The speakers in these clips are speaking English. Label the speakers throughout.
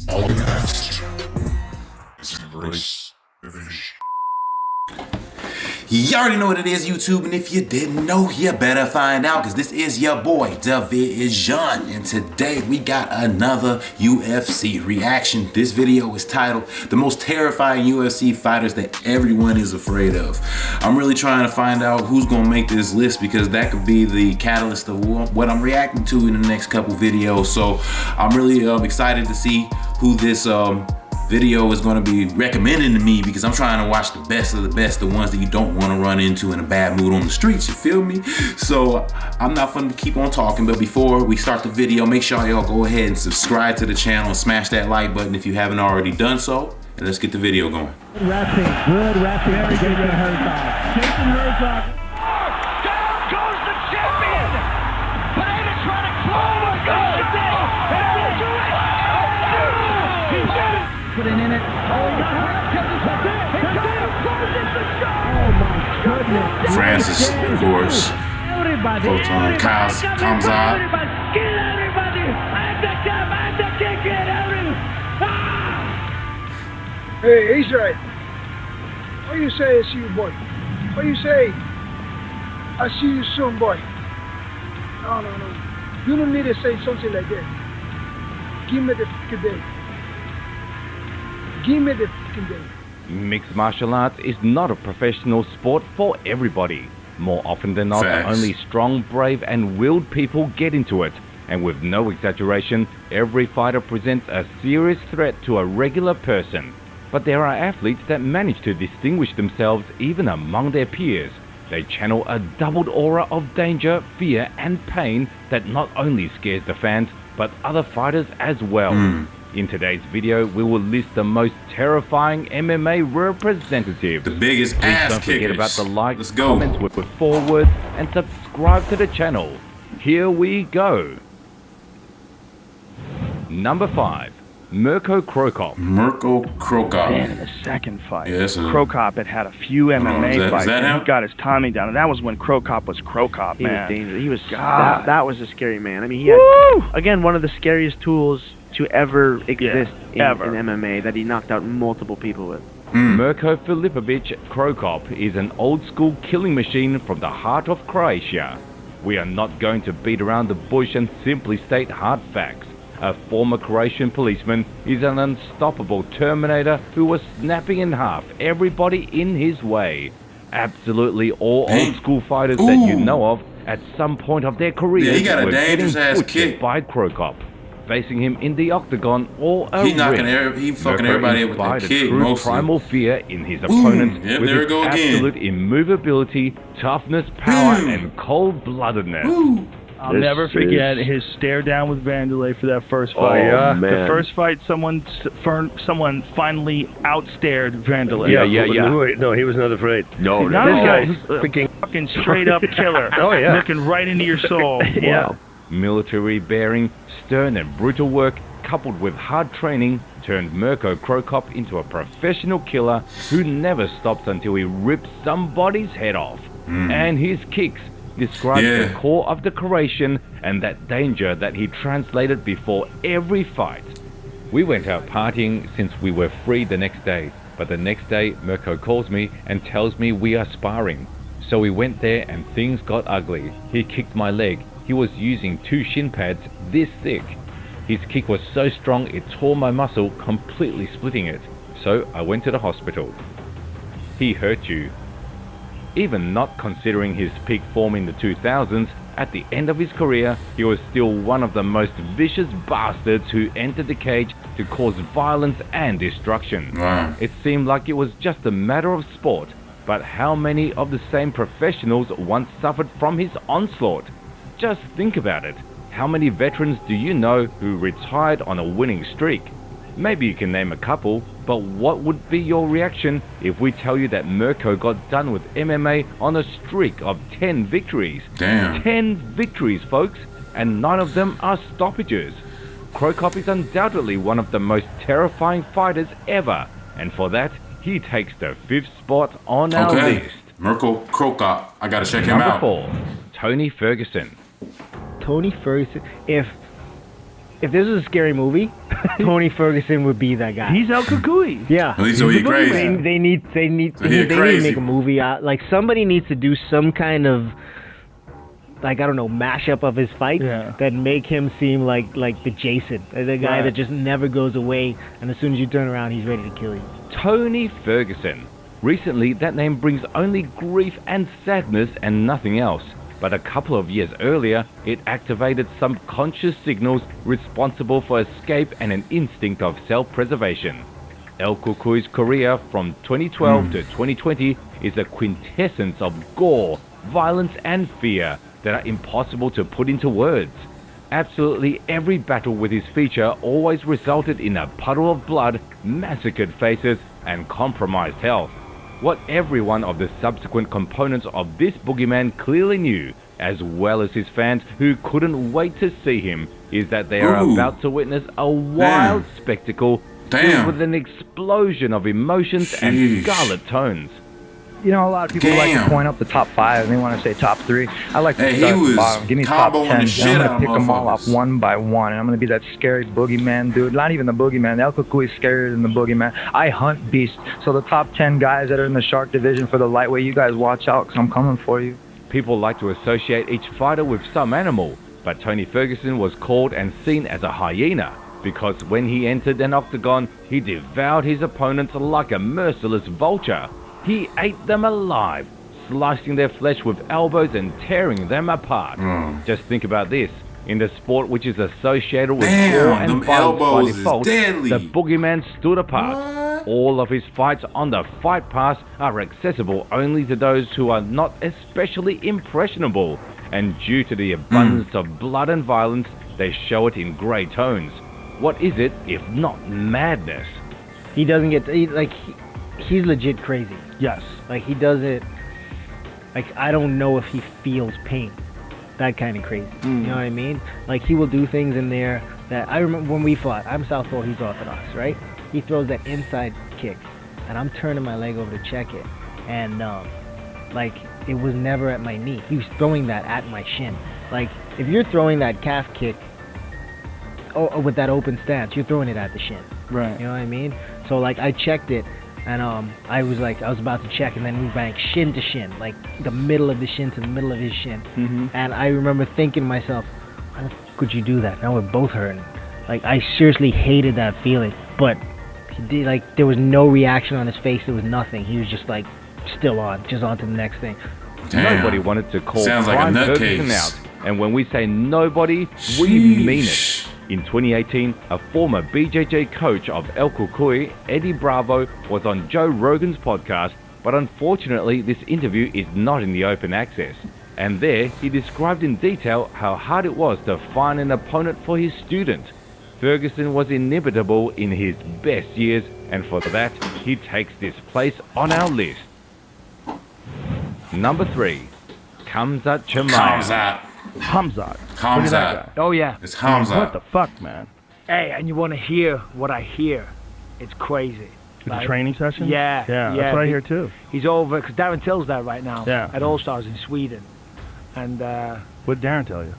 Speaker 1: All we ask is embrace DaVizion.
Speaker 2: You already know what it is, YouTube, and if you didn't know, you better find out, because this is your boy, DaVizion, and today we got another UFC reaction. This video is titled, The Most Terrifying UFC Fighters That Everyone Is Afraid Of. I'm really trying to find out who's going to make this list, because that could be the catalyst of what I'm reacting to in the next couple videos. So I'm really excited to see who this video is going to be recommending to me, because I'm trying to watch the best of the best, the ones that you don't want to run into in a bad mood on the streets, you feel me? So I'm not going to keep on talking, but before we start the video, make sure y'all go ahead and subscribe to the channel and smash that like button if you haven't already done so, and let's get the video going.
Speaker 3: Good rapping, very good Herzog. Jason Herzog.
Speaker 4: Down goes the champion! Pereira trying to close the goal!
Speaker 3: Putting in it. Oh, he got my goodness.
Speaker 2: Francis, of course. Proton, Khamzat.
Speaker 5: Hey, Israel. What you say I see you, boy? What you say? I see you soon, boy. No. You don't need to say something like that. Give me the fucking day. Give me the fucking day.
Speaker 6: Mixed martial arts is not a professional sport for everybody. More often than not,
Speaker 2: Facts.
Speaker 6: only strong, brave and willed people get into it. And with no exaggeration, every fighter presents a serious threat to a regular person. But there are athletes that manage to distinguish themselves even among their peers. They channel a doubled aura of danger, fear and pain that not only scares the fans, but other fighters as well. In today's video, we will list the most terrifying MMA representatives.
Speaker 2: The biggest
Speaker 6: Please
Speaker 2: ass
Speaker 6: don't forget
Speaker 2: kickers.
Speaker 6: about the like,
Speaker 2: Let's go.
Speaker 6: comments we put forward, and subscribe to the channel. Here we go. Number 5, Mirko Cro Cop.
Speaker 2: Mirko Cro Cop.
Speaker 3: Man, in the second fight,
Speaker 2: Yeah, that's a-
Speaker 3: Cro Cop had a few MMA
Speaker 2: is
Speaker 3: fights.
Speaker 2: that
Speaker 3: and
Speaker 2: him?
Speaker 3: he got his timing down, and that was when Cro Cop was Cro Cop,
Speaker 7: He
Speaker 3: man.
Speaker 7: was dangerous. He was
Speaker 3: God.
Speaker 7: that was a scary man. I mean, he had again one of the scariest tools to ever exist in MMA that he knocked out multiple people with.
Speaker 6: Mirko Filipovic Cro Cop is an old-school killing machine from the heart of Croatia. We are not going to beat around the bush and simply state hard facts. A former Croatian policeman is an unstoppable Terminator who was snapping in half everybody in his way. Absolutely all old-school fighters that you know of at some point of their careers
Speaker 2: Yeah, he got a
Speaker 6: were
Speaker 2: dangerous
Speaker 6: getting
Speaker 2: ass
Speaker 6: butchered
Speaker 2: kick.
Speaker 6: by Cro Cop. Facing him in the octagon or a
Speaker 2: He knocking
Speaker 6: ring.
Speaker 2: he fucking
Speaker 6: Mirko
Speaker 2: everybody up with that
Speaker 6: inspired a
Speaker 2: kick
Speaker 6: true
Speaker 2: mostly.
Speaker 6: primal fear in his opponents
Speaker 2: Yep,
Speaker 6: with
Speaker 2: there we
Speaker 6: his
Speaker 2: go again.
Speaker 6: absolute immovability, toughness, power, and cold-bloodedness.
Speaker 3: I'll never forget his stare down with Vanderlei for that first
Speaker 7: Oh,
Speaker 3: fight.
Speaker 7: man.
Speaker 3: The first fight, someone finally outstared Vanderlei.
Speaker 8: No, he was not afraid.
Speaker 3: This guy's fucking straight up killer.
Speaker 8: Oh, yeah.
Speaker 3: Looking right into your soul.
Speaker 7: Wow.
Speaker 6: Military bearing, stern and brutal work, coupled with hard training, turned Mirko Cro Cop into a professional killer who never stops until he rips somebody's head off. And his kicks describe the core of the Croatian and that danger that he translated before every fight. We went out partying since we were free the next day, but the next day Mirko calls me and tells me we are sparring. So we went there and things got ugly. He kicked my leg. He was using 2 shin pads this thick. His kick was so strong it tore my muscle, completely splitting it. So I went to the hospital. He hurt you. Even not considering his peak form in the 2000s, at the end of his career, he was still one of the most vicious bastards who entered the cage to cause violence and destruction.
Speaker 2: Wow.
Speaker 6: It seemed like it was just a matter of sport, but how many of the same professionals once suffered from his onslaught? Just think about it. How many veterans do you know who retired on a winning streak? Maybe you can name a couple, but what would be your reaction if we tell you that Mirko got done with MMA on a streak of 10 victories?
Speaker 2: Damn.
Speaker 6: 10 victories, folks, and none of them are stoppages. Cro Cop is undoubtedly one of the most terrifying fighters ever, and for that, he takes the 5th spot on our list.
Speaker 2: Mirko Cro Cop. I gotta check him
Speaker 6: Number
Speaker 2: out.
Speaker 6: 4. Tony Ferguson.
Speaker 9: Tony Ferguson. If this was a scary movie, Tony Ferguson would be that guy.
Speaker 3: He's El Cucuy.
Speaker 9: Yeah.
Speaker 2: So he crazy.
Speaker 9: They need to make a movie out. Like somebody needs to do some kind of, like, I don't know, mashup of his fights that make him seem like the Jason, the guy that just never goes away, and as soon as you turn around, he's ready to kill you.
Speaker 6: Tony Ferguson. Recently, that name brings only grief and sadness and nothing else. But a couple of years earlier, it activated subconscious signals responsible for escape and an instinct of self-preservation. El Cucuy's career from 2012 to 2020 is a quintessence of gore, violence and fear that are impossible to put into words. Absolutely every battle with his feature always resulted in a puddle of blood, massacred faces and compromised health. What every one of the subsequent components of this boogeyman clearly knew, as well as his fans who couldn't wait to see him, is that they are about to witness a wild spectacle filled with an explosion of emotions and scarlet tones.
Speaker 10: You know, a lot of people like to point up the top 5 and they want to say top 3. I like to start at the bottom. Give me top 10. I'm going to pick them all off one by one. And I'm going to be that scary boogeyman dude. Not even the boogeyman. El Cucuy is scarier than the boogeyman. I hunt beasts. So the top 10 guys that are in the shark division for the lightweight, you guys watch out because I'm coming for you.
Speaker 6: People like to associate each fighter with some animal, but Tony Ferguson was called and seen as a hyena, because when he entered an octagon, he devoured his opponents like a merciless vulture. He ate them alive, slicing their flesh with elbows and tearing them apart. Just think about this. In the sport which is associated with gore and violence by default, the boogeyman stood apart. All of his fights on the Fight Pass are accessible only to those who are not especially impressionable, and due to the abundance of blood and violence, they show it in grey tones. What is it if not madness?
Speaker 9: He doesn't get he's legit crazy.
Speaker 3: Yes.
Speaker 9: Like he does it, like I don't know if he feels pain. That kind of crazy. You know what I mean? Like he will do things in there that I remember when we fought. I'm southpaw, he's orthodox, right? He throws that inside kick, and I'm turning my leg over to check it, and like it was never at my knee. He was throwing that at my shin. Like if you're throwing that calf kick with that open stance, you're throwing it at the shin.
Speaker 3: Right.
Speaker 9: You know what I mean? So like I checked it. And I was about to check, and then we bang shin to shin, like the middle of the shin to the middle of his shin. And I remember thinking to myself, how the fuck could you do that? Now we're both hurting. Like I seriously hated that feeling. But he did, like there was no reaction on his face. There was nothing. He was just like still on, just on to the next thing.
Speaker 6: Nobody wanted to call Prime Ferguson out. And when we say nobody, we mean it. In 2018, a former BJJ coach of El Cucuy, Eddie Bravo, was on Joe Rogan's podcast, but unfortunately this interview is not in the open access. And there, he described in detail how hard it was to find an opponent for his student. Ferguson was inimitable in his best years, and for that, he takes this place on our list. Number 3, Khamzat Chimaev.
Speaker 2: Khamzat.
Speaker 3: Oh yeah.
Speaker 2: It's Khamzat.
Speaker 3: What the fuck, man?
Speaker 11: Hey, and you want to hear what I hear? It's crazy.
Speaker 3: It's a training session?
Speaker 11: Yeah.
Speaker 3: That's what I hear too.
Speaker 11: He's over, because Darren Till's there right now at All Stars in Sweden. And
Speaker 3: what'd Darren tell you?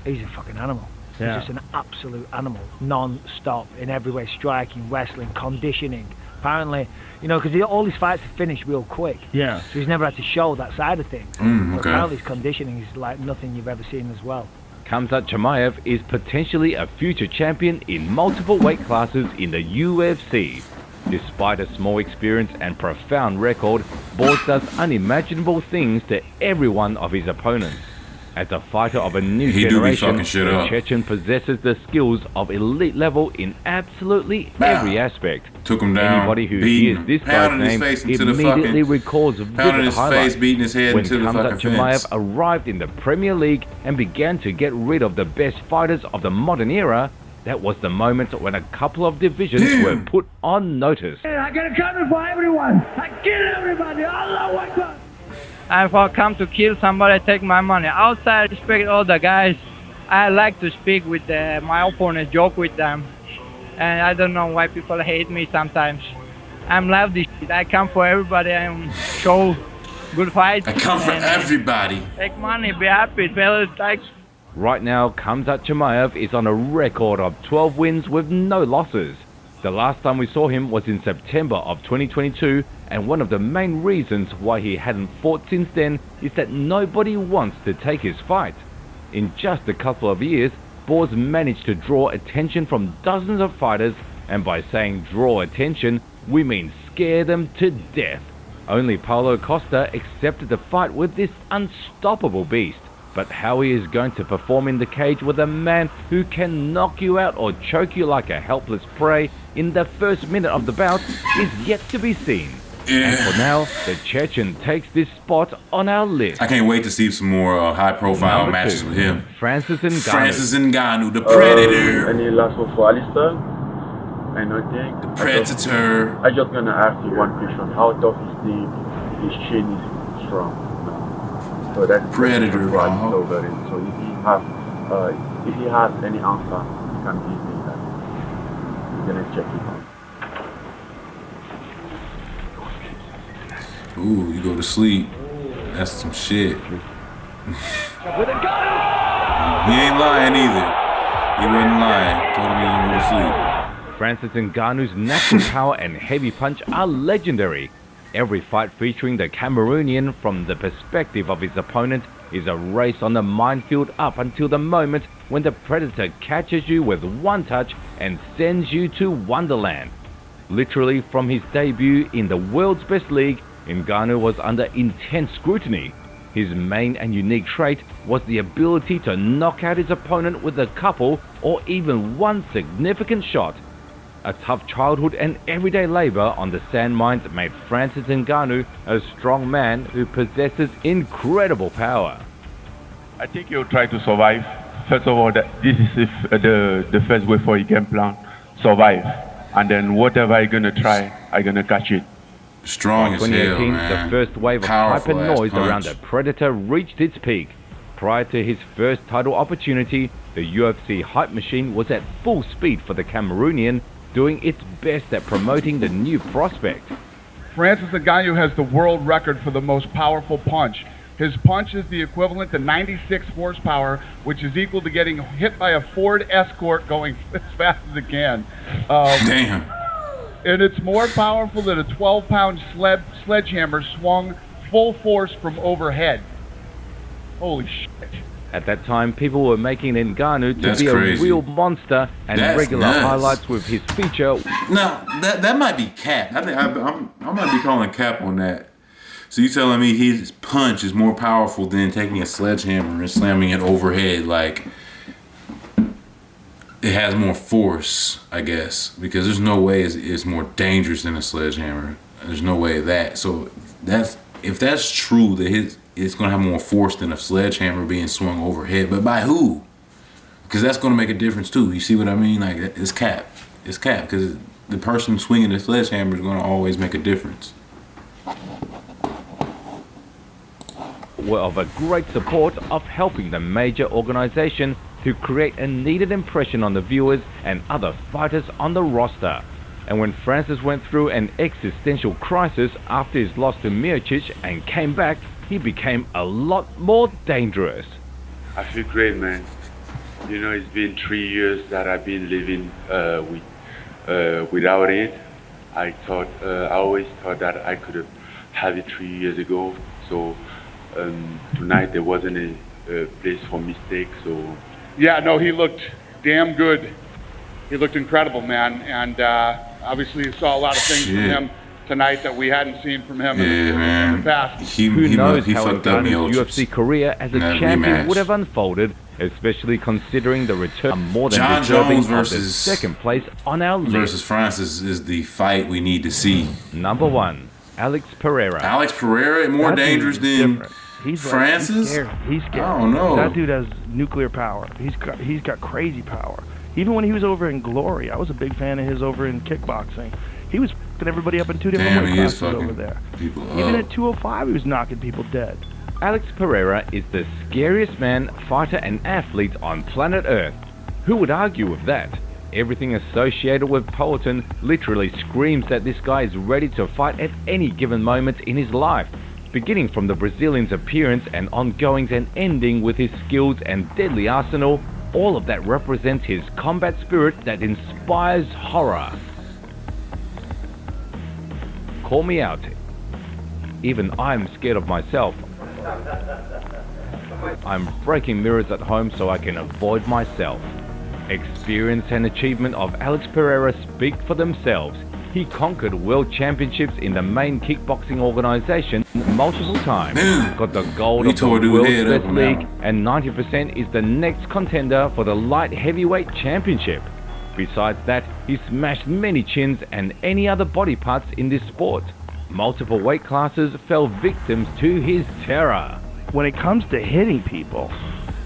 Speaker 11: He's a fucking animal.
Speaker 3: Yeah.
Speaker 11: He's just an absolute animal, non-stop in every way, striking, wrestling, conditioning. Apparently, you know, because all his fights are finished real quick.
Speaker 3: Yeah.
Speaker 11: So he's never had to show that side of things.
Speaker 2: Okay.
Speaker 11: Apparently his conditioning is like nothing you've ever seen as well.
Speaker 6: Khamzat Chimaev is potentially a future champion in multiple weight classes in the UFC. Despite a small experience and profound record, Borz does unimaginable things to every one of his opponents. As a fighter of a new generation, the Chechen possesses the skills of elite level in absolutely every aspect.
Speaker 2: Took him down.
Speaker 6: Anybody who hears this guy's name immediately recalls vivid highlights when Khamzat Chimaev arrived in the Premier League and began to get rid of the best fighters of the modern era. That was the moment when a couple of divisions were put on notice.
Speaker 4: Hey, I got a coming for everyone. I kill everybody. Allah Akbar.
Speaker 12: If I come to kill somebody, take my money. Outside, I respect all the guys. I like to speak with my opponents, joke with them. And I don't know why people hate me sometimes. I'm loud this shit. I come for everybody and show good fight.
Speaker 2: I come for everybody.
Speaker 12: Take money, be happy, fellas. Thanks.
Speaker 6: Right now, Khamzat Chimaev is on a record of 12 wins with no losses. The last time we saw him was in September of 2022, and one of the main reasons why he hadn't fought since then is that nobody wants to take his fight. In just a couple of years, Boers managed to draw attention from dozens of fighters, and by saying draw attention, we mean scare them to death. Only Paulo Costa accepted the fight with this unstoppable beast. But how he is going to perform in the cage with a man who can knock you out or choke you like a helpless prey in the first minute of the bout is yet to be seen. And for now, the Chechen takes this spot on our list.
Speaker 2: I can't wait to see some more high-profile matches with him.
Speaker 6: Francis Ngannou.
Speaker 2: Francis Ngannou, the Predator.
Speaker 13: Any last one for Alistair? I know think.
Speaker 2: The Predator.
Speaker 13: I just gonna ask you one question. How tough is his chin is strong? So that's
Speaker 2: Predator, bro.
Speaker 13: So if he has any answer, he can give me that. We're gonna check it out.
Speaker 2: Ooh, you go to sleep. That's some shit. He ain't lying either. He wasn't lying. Told him he was gonna go to sleep.
Speaker 6: Francis Ngannou's natural power and heavy punch are legendary. Every fight featuring the Cameroonian from the perspective of his opponent is a race on the minefield up until the moment when the Predator catches you with one touch and sends you to Wonderland. Literally from his debut in the world's best league, Ngannou was under intense scrutiny. His main and unique trait was the ability to knock out his opponent with a couple or even one significant shot. A tough childhood and everyday labor on the sand mines made Francis Ngannou a strong man who possesses incredible power.
Speaker 14: I think he'll try to survive. First of all, this is the first way for a game plan. Survive. And then whatever I'm going to try, I'm going to catch it.
Speaker 2: Strong as hell, man.
Speaker 6: The first wave of hype and noise around the Predator reached its peak. Prior to his first title opportunity, the UFC hype machine was at full speed for the Cameroonian, doing its best at promoting the new prospect.
Speaker 15: Francis Ngannou has the world record for the most powerful punch. His punch is the equivalent to 96 horsepower, which is equal to getting hit by a Ford Escort going as fast as it can.
Speaker 2: Damn.
Speaker 15: And it's more powerful than a 12-pound sledgehammer swung full force from overhead. Holy shit.
Speaker 6: At that time, people were making Ngannou to be a real monster, and regular highlights with his feature.
Speaker 2: No, that might be cap. I think I might be calling cap on that. So you telling me his punch is more powerful than taking a sledgehammer and slamming it overhead? Like, it has more force, I guess, because there's no way it's more dangerous than a sledgehammer. There's no way of that. So if that's true, that it's going to have more force than a sledgehammer being swung overhead. But by who? Because that's going to make a difference too. You see what I mean? Like, it's cap. It's cap because the person swinging the sledgehammer is going to always make a difference.
Speaker 6: Were of a great support of helping the major organization to create a needed impression on the viewers and other fighters on the roster. And when Francis went through an existential crisis after his loss to Miocic and came back, he became a lot more dangerous.
Speaker 14: I feel great, man. You know, it's been 3 years that I've been living without it. I always thought that I could have it 3 years ago. So tonight there wasn't a place for mistake. So
Speaker 15: yeah, no, he looked damn good. He looked incredible, man. And obviously, you saw a lot of things from him tonight that we hadn't seen from him in the past.
Speaker 6: Who knows how Ngannou's UFC career as a champion would have unfolded, especially considering the return more than deserving of the second place on our list.
Speaker 2: Versus Francis is the fight we need to see.
Speaker 6: Number 1, Alex Pereira.
Speaker 2: Alex Pereira more dangerous than Francis?
Speaker 3: He's scared.
Speaker 2: I don't know.
Speaker 3: That dude has nuclear power. He's got crazy power. Even when he was over in Glory, I was a big fan of his over in kickboxing. He was fucking everybody up in 2 different weight classes over there. Even at 205, he was knocking people dead.
Speaker 6: Alex Pereira is the scariest man, fighter and athlete on planet Earth. Who would argue with that? Everything associated with Poulton literally screams that this guy is ready to fight at any given moment in his life. beginning from the Brazilian's appearance and ongoings and ending with his skills and deadly arsenal, all of that represents his combat spirit that inspires horror. Call me out. Even I'm scared of myself. I'm breaking mirrors at home so I can avoid myself. Experience and achievement of Alex Pereira speak for themselves. He conquered world championships in the main kickboxing organization multiple times, got the gold of the World's Best League, and 90% is the next contender for the light heavyweight championship. Besides that, he smashed many chins and any other body parts in this sport. Multiple weight classes fell victims to his terror.
Speaker 3: When it comes to hitting people,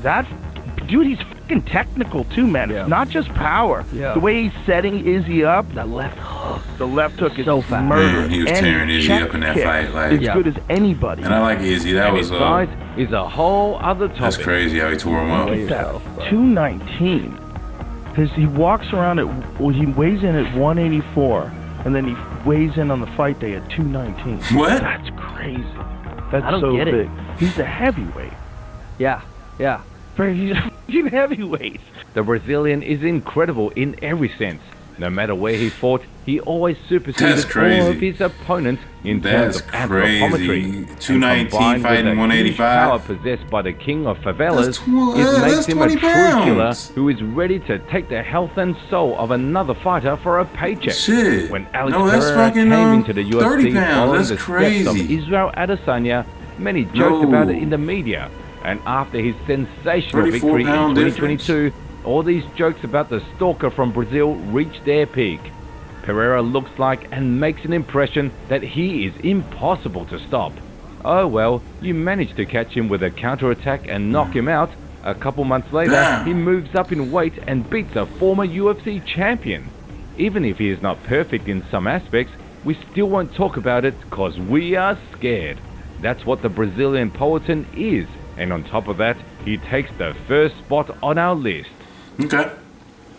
Speaker 3: that dude, he's fucking technical too, man. It's not just power. The way he's setting Izzy up, the left hook is so fast.
Speaker 2: Man, he was tearing Izzy up in that fight, like
Speaker 3: as good as anybody.
Speaker 2: And I like Izzy. That was
Speaker 6: size is a whole other topic.
Speaker 2: That's crazy how he tore him up.
Speaker 3: 219. He walks around at, he weighs in at 184, and then he weighs in on the fight day at 219.
Speaker 2: What?
Speaker 3: That's crazy. That's
Speaker 7: I don't
Speaker 3: so
Speaker 7: get
Speaker 3: big.
Speaker 7: it.
Speaker 3: He's a heavyweight.
Speaker 7: Yeah.
Speaker 3: He's a fucking heavyweight.
Speaker 6: The Brazilian is incredible in every sense. No matter where he fought, he always superseded all of his opponents in terms of anthropometry.
Speaker 2: 219 fighting 185.
Speaker 6: Power possessed by the king of favelas, it makes him a true killer who is ready to take the health and soul of another fighter for a paycheck.
Speaker 2: Shit.
Speaker 6: When Alex Pereira came into the UFC following the
Speaker 2: crazy.
Speaker 6: steps of Israel Adesanya, many joked about it in the media. And after his sensational victory in 2022, all these jokes about the stalker from Brazil reached their peak. Pereira looks like and makes an impression that he is impossible to stop. Oh well, you managed to catch him with a counterattack and knock him out. A couple months later, he moves up in weight and beats a former UFC champion. Even if he is not perfect in some aspects, we still won't talk about it cause we are scared. That's what the Brazilian Poatan is. And on top of that, he takes the first spot on our list.
Speaker 2: Okay.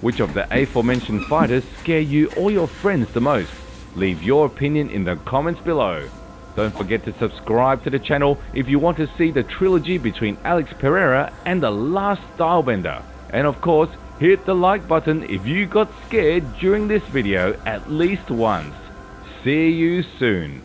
Speaker 6: Which of the aforementioned fighters scare you or your friends the most? Leave your opinion in the comments below. Don't forget to subscribe to the channel if you want to see the trilogy between Alex Pereira and the last Stylebender. And of course, hit the like button if you got scared during this video at least once. See you soon.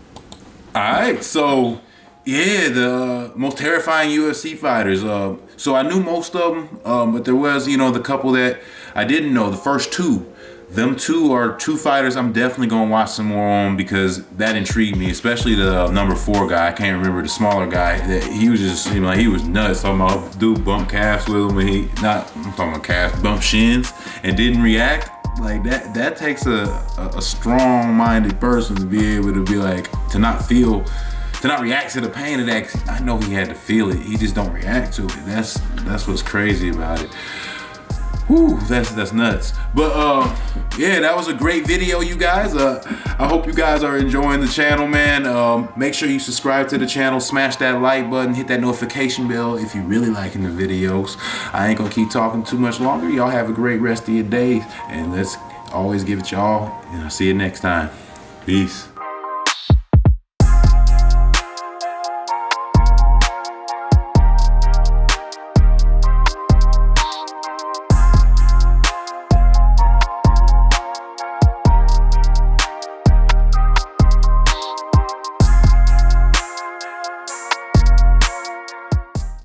Speaker 2: Alright, so yeah, the most terrifying UFC fighters. So I knew most of them, but there was, the couple that I didn't know. The first two, them two are two fighters I'm definitely gonna watch some more on because that intrigued me, especially the number 4 guy. I can't remember the smaller guy. That he was just seemed like he was nuts. Talking about dude bumped calves with him, and I'm talking about calves, bumped shins and didn't react. Like that takes a strong-minded person to be able to be like to not react to the pain of that. I know he had to feel it. He just don't react to it. That's what's crazy about it. Whew, that's nuts. But yeah, that was a great video, you guys. I hope you guys are enjoying the channel, man. Make sure you subscribe to the channel, smash that like button, hit that notification bell if you're really liking the videos. I ain't gonna keep talking too much longer. Y'all have a great rest of your day, and let's always give it y'all, and I'll see you next time. Peace.